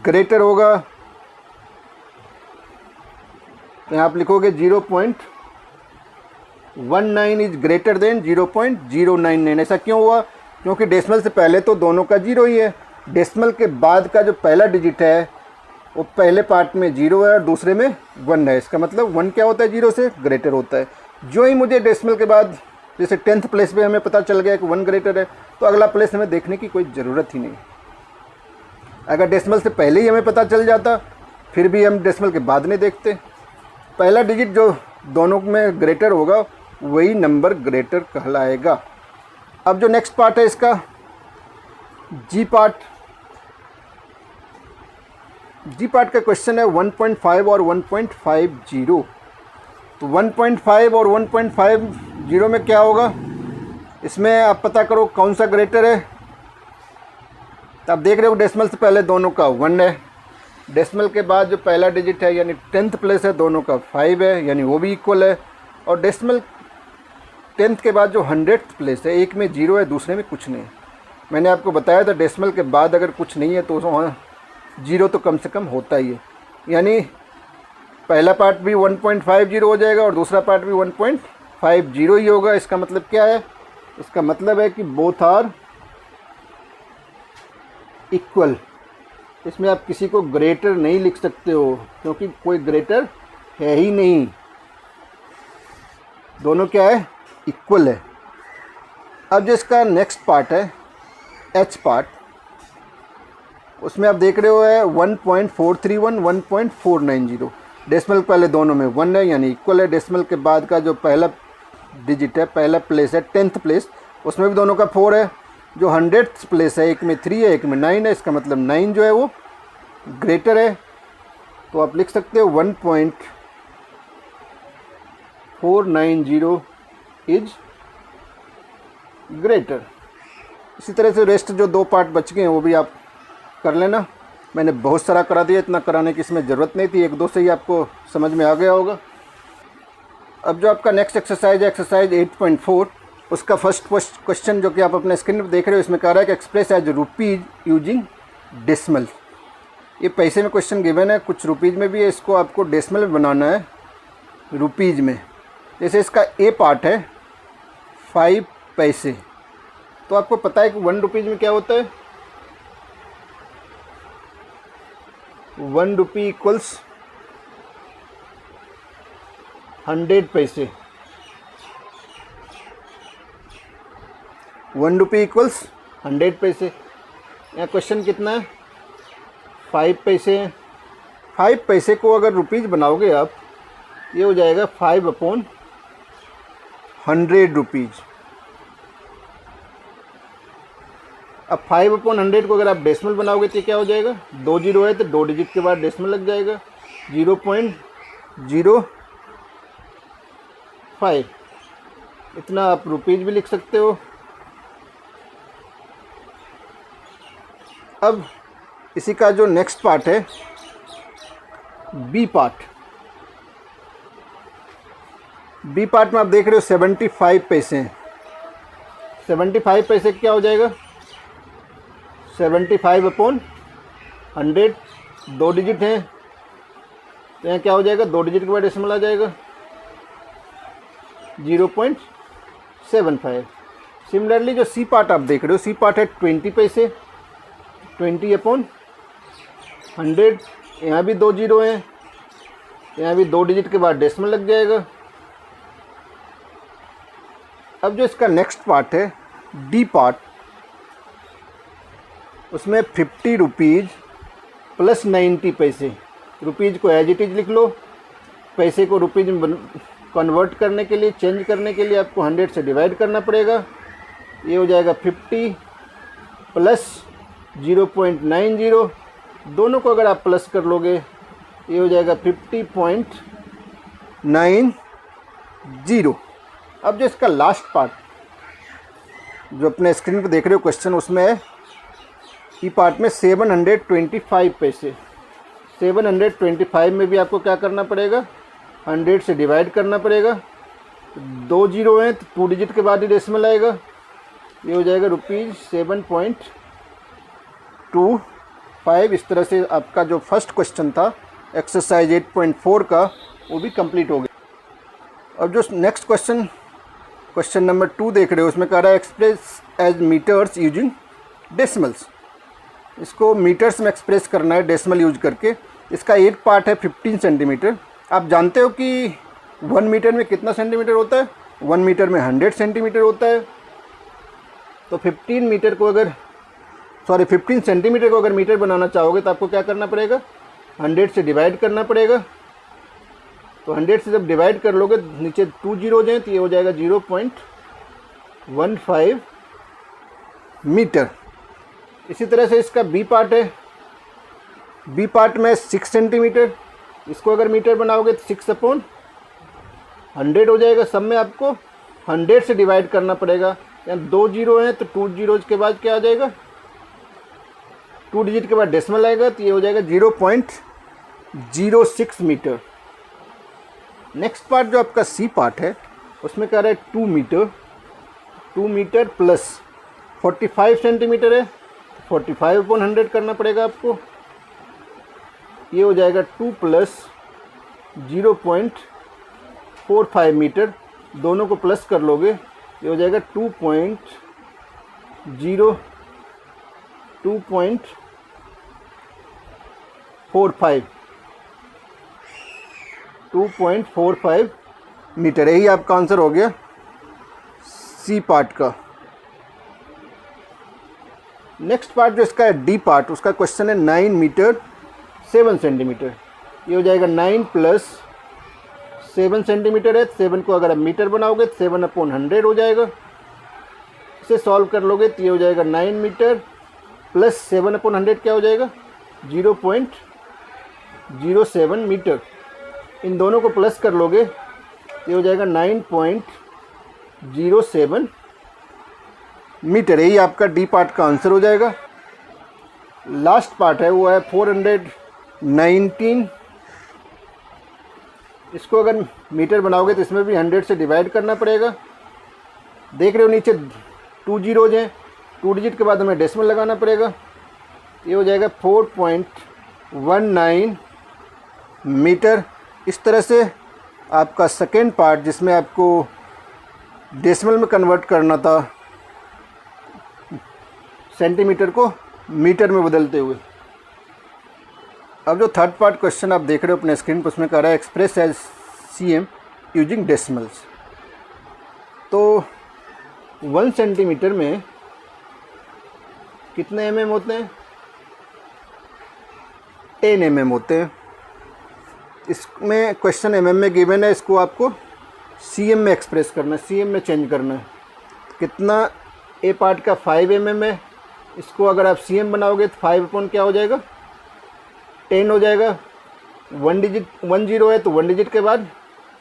ग्रेटर होगा। तो यहाँ आप लिखोगे 0.19 इज ग्रेटर देन 0.099। ऐसा क्यों हुआ, क्योंकि डेसिमल से पहले तो दोनों का 0 ही है, डेसिमल के बाद का जो पहला डिजिट है वो पहले पार्ट में 0 है और दूसरे में 1 है। इसका मतलब 1 क्या होता है, 0 से ग्रेटर होता है। जो ही मुझे डेसिमल के बाद जैसे 10th प्लेस पे हमें पता चल गया कि 1 ग्रेटर है, तो अगला प्लेस हमें देखने की कोई ज़रूरत ही नहीं। अगर डेसिमल से पहले ही हमें पता चल जाता फिर भी हम डेसिमल के बाद नहीं देखते। पहला डिजिट जो दोनों में ग्रेटर होगा वही नंबर ग्रेटर कहलाएगा। अब जो नेक्स्ट पार्ट है इसका जी पार्ट। जी पार्ट का क्वेश्चन है 1.5 और 1.50। तो 1.5 और 1.50 में क्या होगा, इसमें आप पता करो कौन सा ग्रेटर है। तो आप देख रहे हो डेसिमल से पहले दोनों का 1 है, डेसिमल के बाद जो पहला डिजिट है यानी 10th प्लेस है दोनों का 5 है, यानी वो भी इक्वल है। और डेसिमल 10th के बाद जो 100th प्लेस है, एक में 0 है, दूसरे में कुछ नहीं है। मैंने आपको बताया था डेसिमल के बाद अगर कुछ नहीं है तो वहाँ 0 तो कम से कम होता ही है, यानी पहला पार्ट भी 1.50 हो जाएगा और दूसरा पार्ट भी 1.50 ही होगा। इसका मतलब क्या है, इसका मतलब है कि बोथ आर इक्वल। इसमें आप किसी को ग्रेटर नहीं लिख सकते हो क्योंकि कोई ग्रेटर है ही नहीं, दोनों क्या है, इक्वल है। अब जिसका नेक्स्ट पार्ट है एच पार्ट, उसमें आप देख रहे हो है 1.431 1.490। डेसिमल पहले दोनों में 1 है यानी इक्वल है। डेसिमल के बाद का जो पहला डिजिट है, पहला प्लेस है 10th प्लेस, उसमें भी दोनों का 4 है। जो 100th प्लेस है, एक में 3 है, एक में 9 है, इसका मतलब 9 जो है वो ग्रेटर है। तो आप लिख सकते हो 1.490 इज ग्रेटर। इसी तरह से रेस्ट जो 2 पार्ट बच गए हैं वो भी आप कर लेना। मैंने बहुत सारा करा दिया, इतना कराने की इसमें ज़रूरत नहीं थी, 1-2 से ही आपको समझ में आ गया होगा। अब जो आपका नेक्स्ट एक्सरसाइज है एक्सरसाइज 8.4, उसका फर्स्ट क्वेश्चन जो कि आप अपने स्क्रीन पर देख रहे हो, इसमें कह रहा है कि express as rupees using decimal. ये पैसे में क्वेश्चन गिवन है, कुछ रुपीज़ में भी है, इसको आपको डेसिमल में बनाना है रुपीज़ में। जैसे इसका ए पार्ट है 5 पैसे, तो आपको पता है कि 1 रुपीज़ में क्या होता है, 1 रुपी इक्वल्स 100 पैसे। 1 रुपी इक्वल्स 100 पैसे। यहाँ क्वेश्चन कितना है, 5 पैसे हैं। 5 पैसे को अगर रुपीज़ बनाओगे आप, ये हो जाएगा 5/100 रुपीज़। अब 5/100 को अगर आप डेसिमल बनाओगे तो क्या हो जाएगा, 2 जीरो है तो 2 डिजिट के बाद डेसिमल लग जाएगा, 0.05। इतना आप रुपीज़ भी लिख सकते हो। अब इसी का जो नेक्स्ट पार्ट है बी पार्ट, बी पार्ट में आप देख रहे हो 75 पैसे हैं। 75 पैसे क्या हो जाएगा, 75/100, 2 डिजिट हैं तो यहाँ क्या हो जाएगा, 2 डिजिट के बाद डेसिमल आ जाएगा 0.75। सिमिलरली जो सी पार्ट आप देख रहे हो, सी पार्ट है 20 पैसे, 20/100, यहाँ भी 2 जीरो हैं, यहाँ भी 2 डिजिट के बाद डेसिमल लग जाएगा। अब जो इसका नेक्स्ट पार्ट है डी पार्ट, उसमें 50 रुपीज़ प्लस 90 पैसे, रुपीज़ को एज इट इज लिख लो, पैसे को रुपीज़ में कन्वर्ट करने के लिए, चेंज करने के लिए आपको 100 से डिवाइड करना पड़ेगा। ये हो जाएगा 50 प्लस 0.90, दोनों को अगर आप प्लस कर लोगे ये हो जाएगा 50.90। अब जो इसका लास्ट पार्ट जो अपने स्क्रीन पर देख रहे हो क्वेश्चन, उसमें है ई पार्ट में 725 पैसे। 725 में भी आपको क्या करना पड़ेगा, 100 से डिवाइड करना पड़ेगा। 2 जीरो हैं तो 2 डिजिट के बाद ही डेसिमल आएगा, ये हो जाएगा ₹7.25। इस तरह से आपका जो फर्स्ट क्वेश्चन था एक्सरसाइज 8.4 का, वो भी कंप्लीट हो गया। अब जो नेक्स्ट क्वेश्चन नंबर 2 देख रहे हो, उसमें कह रहा है express as metres using decimals. इसको मीटर्स में एक्सप्रेस करना है डेसिमल यूज करके। इसका एक पार्ट है 15 सेंटीमीटर। आप जानते हो कि 1 मीटर में कितना सेंटीमीटर होता है, 1 मीटर में 100 सेंटीमीटर होता है। तो 15 सेंटीमीटर को अगर मीटर बनाना चाहोगे तो आपको क्या करना पड़ेगा, 100 से डिवाइड करना पड़ेगा। तो 100 से जब डिवाइड कर लोगे, नीचे 2 जीरो हो जाए तो ये हो जाएगा 0.15 मीटर। इसी तरह से इसका बी पार्ट है, बी पार्ट में 6 सेंटीमीटर, इसको अगर मीटर बनाओगे तो 6/100 हो जाएगा। सब में आपको 100 से डिवाइड करना पड़ेगा। यहाँ 2 जीरो हैं तो 2 जीरोज के बाद क्या आ जाएगा, 2 डिजिट के बाद डेसिमल आएगा तो ये हो जाएगा 0.06 मीटर। नेक्स्ट पार्ट जो आपका सी पार्ट है, उसमें कह रहा है 2 मीटर। 2 मीटर प्लस 45 सेंटीमीटर है, 45/100 करना पड़ेगा आपको। ये हो जाएगा 2 प्लस 0.45 मीटर, दोनों को प्लस कर लोगे ये हो जाएगा 2.45 मीटर। यही आपका आंसर हो गया सी पार्ट का। नेक्स्ट पार्ट जो इसका है डी पार्ट, उसका क्वेश्चन है 9 मीटर 7 सेंटीमीटर। ये हो जाएगा 9 प्लस 7 सेंटीमीटर है, 7 को अगर आप मीटर बनाओगे तो 7/100 हो जाएगा। इसे सॉल्व कर लोगे तो ये हो जाएगा 9 मीटर प्लस 7/100 क्या हो जाएगा, 0.07 मीटर। इन दोनों को प्लस कर लोगे ये हो जाएगा 9.07 मीटर। यही आपका डी पार्ट का आंसर हो जाएगा। लास्ट पार्ट है वो है 419। इसको अगर मीटर बनाओगे तो इसमें भी 100 से डिवाइड करना पड़ेगा। देख रहे हो नीचे 2 जीरोज हैं, 2 डिजिट के बाद हमें डेसिमल लगाना पड़ेगा। ये हो जाएगा 4.19 मीटर। इस तरह से आपका सेकेंड पार्ट, जिसमें आपको डेसिमल में कन्वर्ट करना था सेंटीमीटर को मीटर में बदलते हुए। अब जो थर्ड पार्ट क्वेश्चन आप देख रहे हो अपने स्क्रीन पर, उसमें कह रहा है express as CM using decimals. तो 1 सेंटीमीटर में कितने mm होते हैं, 10 mm होते हैं। इसमें क्वेश्चन mm में गिवन है, इसको आपको cm में एक्सप्रेस करना है, cm में चेंज करना है। कितना, ए पार्ट का 5 mm है, इसको अगर आप cm बनाओगे तो 5 अपॉन क्या हो जाएगा, 10 हो जाएगा। 1 जीरो है तो 1 डिजिट के बाद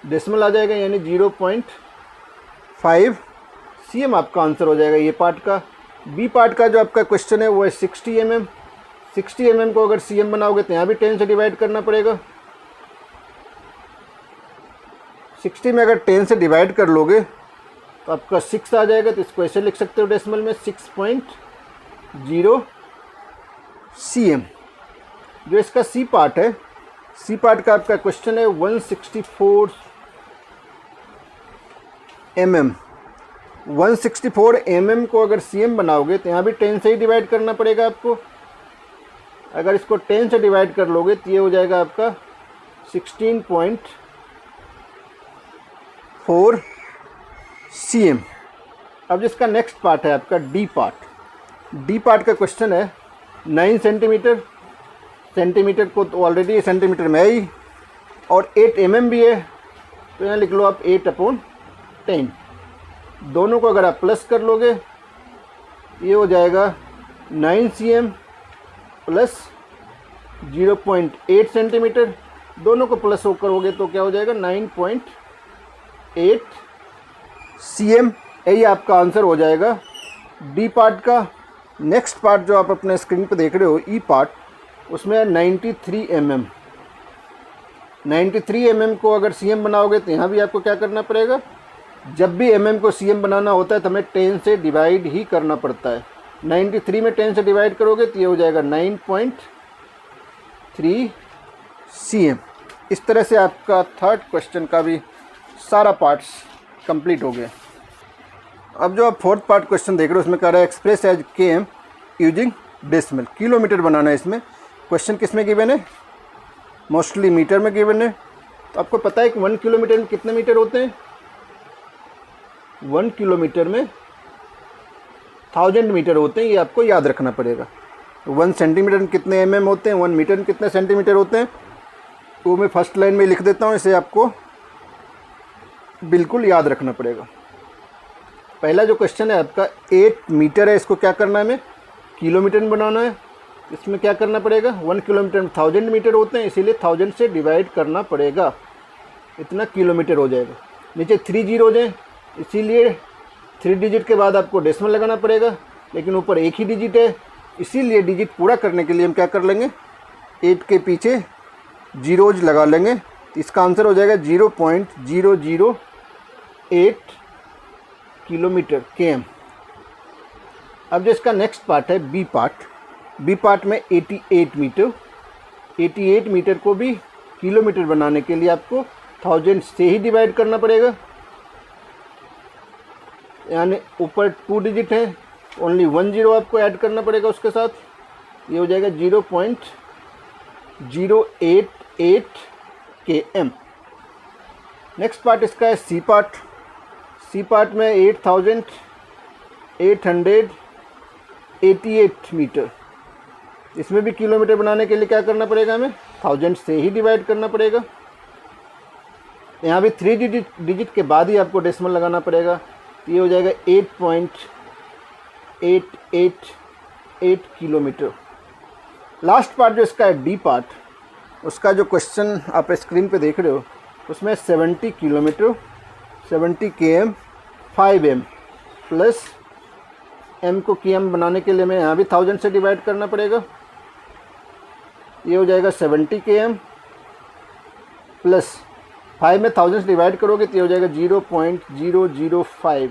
डेसिमल आ जाएगा, यानी 0.5 cm आपका आंसर हो जाएगा ये पार्ट का। बी पार्ट का जो आपका क्वेश्चन है वो है 60 mm। 60 mm को अगर cm बनाओगे तो यहाँ भी 10 से डिवाइड करना पड़ेगा। 60 में अगर 10 से डिवाइड कर लोगे तो आपका 6 आ जाएगा, तो इसको ऐसे लिख सकते हो डेसिमल में 6.0 cm। जो इसका सी पार्ट है, सी पार्ट का आपका क्वेश्चन है 164 mm। 164 mm को अगर cm बनाओगे तो यहाँ भी 10 से ही डिवाइड करना पड़ेगा आपको। अगर इसको 10 से डिवाइड कर लोगे तो ये हो जाएगा आपका 16.4 cm। अब जिसका नेक्स्ट पार्ट है आपका डी पार्ट, डी पार्ट का क्वेश्चन है 9 सेंटीमीटर। सेंटीमीटर को तो ऑलरेडी सेंटीमीटर में है ही, और 8 mm भी है, तो यहाँ लिख लो आप 8/10। दोनों को अगर आप प्लस कर लोगे ये हो जाएगा 9 cm प्लस 0.8 सेंटीमीटर। दोनों को प्लस हो करोगे तो क्या हो जाएगा 9.8 cm। यही आपका आंसर हो जाएगा डी पार्ट का। नेक्स्ट पार्ट जो आप अपने स्क्रीन पे देख रहे हो ई पार्ट, उसमें है 93 mm। 93 mm को अगर cm बनाओगे तो यहाँ भी आपको क्या करना पड़ेगा, जब भी mm को cm बनाना होता है तो हमें 10 से डिवाइड ही करना पड़ता है। 93 में 10 से डिवाइड करोगे तो ये हो जाएगा 9.3 cm। इस तरह से आपका थर्ड क्वेश्चन का भी सारा पार्ट्स कंप्लीट हो गया। अब जो आप फोर्थ पार्ट क्वेश्चन देख रहे हो उसमें कह रहा है express as km using decimal. Kilometre बनाना है इसमें। क्वेश्चन किस में गिवन है, मोस्टली मीटर में गिवन है। तो आपको पता है कि 1 किलोमीटर में कितने मीटर होते हैं, 1 किलोमीटर में 1000 मीटर होते हैं, ये आपको याद रखना पड़ेगा। 1 सेंटीमीटर में कितने mm होते हैं, 1 मीटर में कितने सेंटीमीटर होते हैं, वो मैं फर्स्ट लाइन में लिख देता हूँ, इसे आपको बिल्कुल याद रखना पड़ेगा। पहला जो क्वेश्चन है आपका 8 मीटर है, इसको क्या करना है, हमें किलोमीटर में बनाना है। इसमें क्या करना पड़ेगा, 1 किलोमीटर में 1000 मीटर होते हैं, इसीलिए 1000 से डिवाइड करना पड़ेगा, इतना किलोमीटर हो जाएगा। नीचे 3 जीरोज हैं, इसीलिए 3 डिजिट के बाद आपको डेसिमल लगाना पड़ेगा, लेकिन ऊपर एक ही डिजिट है, इसीलिए डिजिट पूरा करने के लिए हम क्या कर लेंगे, 8 के पीछे जीरोज लगा लेंगे। इसका आंसर हो जाएगा 0.008 किलोमीटर km। अब जो इसका नेक्स्ट पार्ट है बी पार्ट, बी पार्ट में 88 मीटर। 88 मीटर को भी किलोमीटर बनाने के लिए आपको 1000 से ही डिवाइड करना पड़ेगा, यानी ऊपर 2 डिजिट है, ओनली 1 जीरो आपको ऐड करना पड़ेगा उसके साथ, ये हो जाएगा 0.088 km। नेक्स्ट पार्ट इसका है सी पार्ट। सी पार्ट में 8888 मीटर। इसमें भी किलोमीटर बनाने के लिए क्या करना पड़ेगा, हमें 1000 से ही डिवाइड करना पड़ेगा। यहाँ भी 3 डिजिट के बाद ही आपको डेसिमल लगाना पड़ेगा, ये हो जाएगा 8.888 किलोमीटर। लास्ट पार्ट जो इसका है डी पार्ट, उसका जो क्वेश्चन आप स्क्रीन पे देख रहे हो उसमें 70 kilometre, 70 km 5m plus m को km बनाने के लिए हमें यहाँ भी 1000 से डिवाइड करना पड़ेगा, ये हो जाएगा 70 km प्लस 5 में 1000 से डिवाइड करोगे तो ये हो जाएगा 0.005।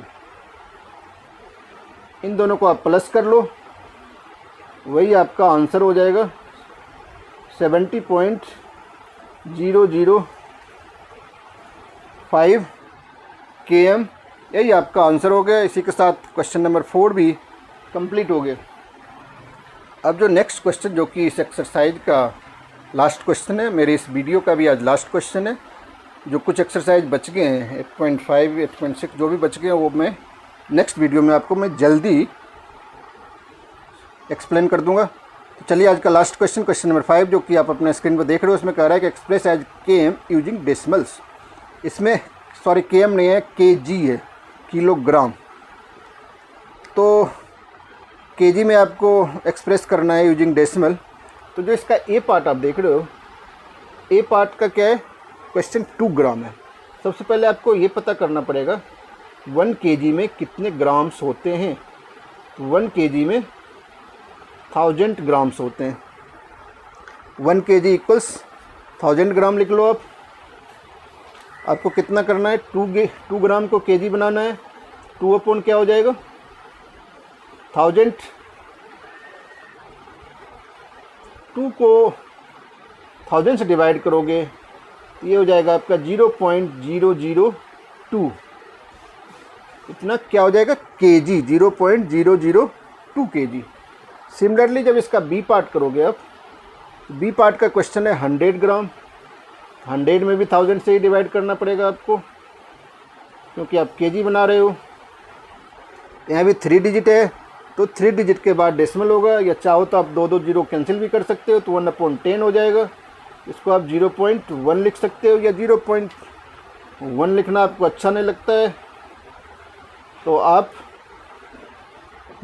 इन दोनों को आप प्लस कर लो, वही आपका आंसर हो जाएगा 70.005 km। यही आपका आंसर हो गया। इसी के साथ क्वेश्चन नंबर 4 भी कंप्लीट हो गया। अब जो नेक्स्ट क्वेश्चन जो कि इस एक्सरसाइज का लास्ट क्वेश्चन है, मेरे इस वीडियो का भी आज लास्ट क्वेश्चन है। जो कुछ एक्सरसाइज बच गए हैं 8.5 8.6 जो भी बच गए हैं वो मैं नेक्स्ट वीडियो में आपको मैं जल्दी एक्सप्लेन कर दूंगा। तो चलिए आज का लास्ट क्वेश्चन, क्वेश्चन नंबर 5 जो कि आप अपने स्क्रीन पर देख रहे हो, उसमें कह रहा है कि express as km using decimals. इसमें सॉरी km नहीं है, kg है, किलोग्राम। तो kg में आपको एक्सप्रेस करना है यूजिंग डेसिमल। तो जो इसका ए पार्ट आप देख रहे हो, ए पार्ट का क्या है, क्वेश्चन 2 ग्राम है। सबसे पहले आपको ये पता करना पड़ेगा 1 kg में कितने ग्राम्स होते हैं। 1 kg में 1000 ग्राम्स होते हैं। 1 kg इक्वल्स 1000 ग्राम लिख लो आप। आपको कितना करना है, 2 ग्राम को केजी बनाना है। 2 अपॉन क्या हो जाएगा 1000, 2 को 1000 से डिवाइड करोगे तो ये हो जाएगा आपका 0.002। इतना क्या हो जाएगा केजी, 0.002 केजी। सिमिलरली जब इसका बी पार्ट करोगे, आप बी पार्ट का क्वेश्चन है 100 ग्राम। 100 में भी 1000 से ही डिवाइड करना पड़ेगा आपको, क्योंकि आप केजी बना रहे हो। यहाँ भी 3 डिजिट है, तो 3 डिजिट के बाद डेसिमल होगा, या चाहो तो आप 2 0 कैंसिल भी कर सकते हो, तो 1/10 हो जाएगा। इसको आप 0.1 लिख सकते हो, या 0.1 लिखना आपको अच्छा नहीं लगता है तो आप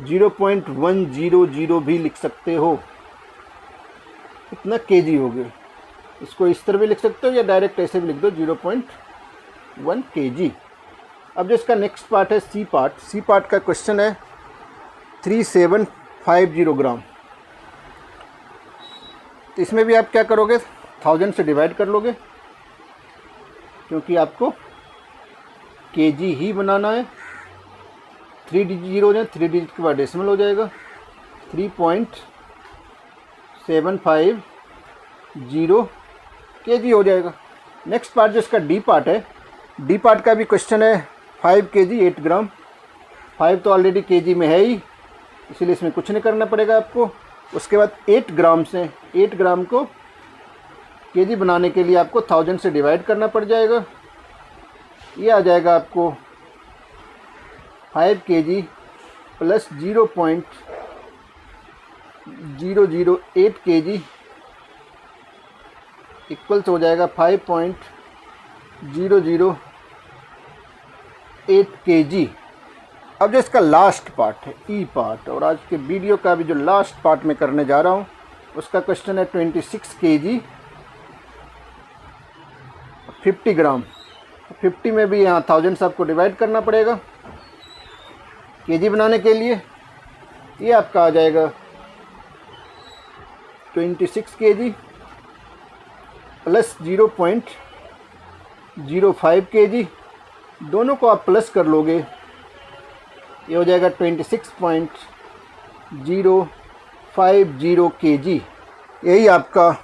0.100 भी लिख सकते हो। इतना केजी हो गया। इसको इस तरह भी लिख सकते हो या डायरेक्ट ऐसे भी लिख दो 0.1 केजी। अब जो इसका नेक्स्ट पार्ट है सी पार्ट, सी पार्ट का क्वेश्चन है 3750 ग्राम। तो इसमें भी आप क्या करोगे 1000 से डिवाइड कर लोगे, क्योंकि आपको केजी ही बनाना है। 3 डिजिट जीरो हो जाए, 3 डिजिट के बाद डेसिमल हो जाएगा 3.750 केजी हो जाएगा। नेक्स्ट पार्ट जो इसका डी पार्ट है, डी पार्ट का भी क्वेश्चन है 5 केजी 8 ग्राम। 5 तो ऑलरेडी केजी में है ही, इसीलिए इसमें कुछ नहीं करना पड़ेगा आपको। उसके बाद 8 ग्राम से 8 ग्राम को केजी बनाने के लिए आपको 1000 से डिवाइड करना पड़ जाएगा। ये आ जाएगा आपको 5 केजी प्लस 0.008 केजी इक्वल्स हो जाएगा 5.008 केजी। अब जो इसका लास्ट पार्ट है ई पार्ट, और आज के वीडियो का भी जो लास्ट पार्ट में करने जा रहा हूँ, उसका क्वेश्चन है 26 केजी 50 ग्राम। 50 में भी यहाँ 1000 से आपको डिवाइड करना पड़ेगा केजी बनाने के लिए। ये आपका आ जाएगा 26 केजी प्लस 0.05 केजी। दोनों को आप प्लस कर लोगे, ये हो जाएगा 26.050 केजी। यही आपका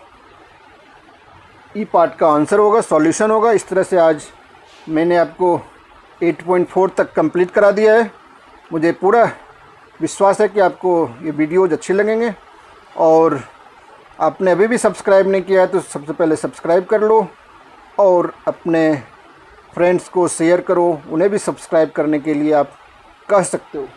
ई पार्ट का आंसर होगा, सॉल्यूशन होगा। इस तरह से आज मैंने आपको 8.4 तक कंप्लीट करा दिया है। मुझे पूरा विश्वास है कि आपको ये वीडियोज़ अच्छे लगेंगे, और आपने अभी भी सब्सक्राइब नहीं किया है तो सबसे पहले सब्सक्राइब कर लो, और अपने फ्रेंड्स को शेयर करो, उन्हें भी सब्सक्राइब करने के लिए आप कह सकते हो।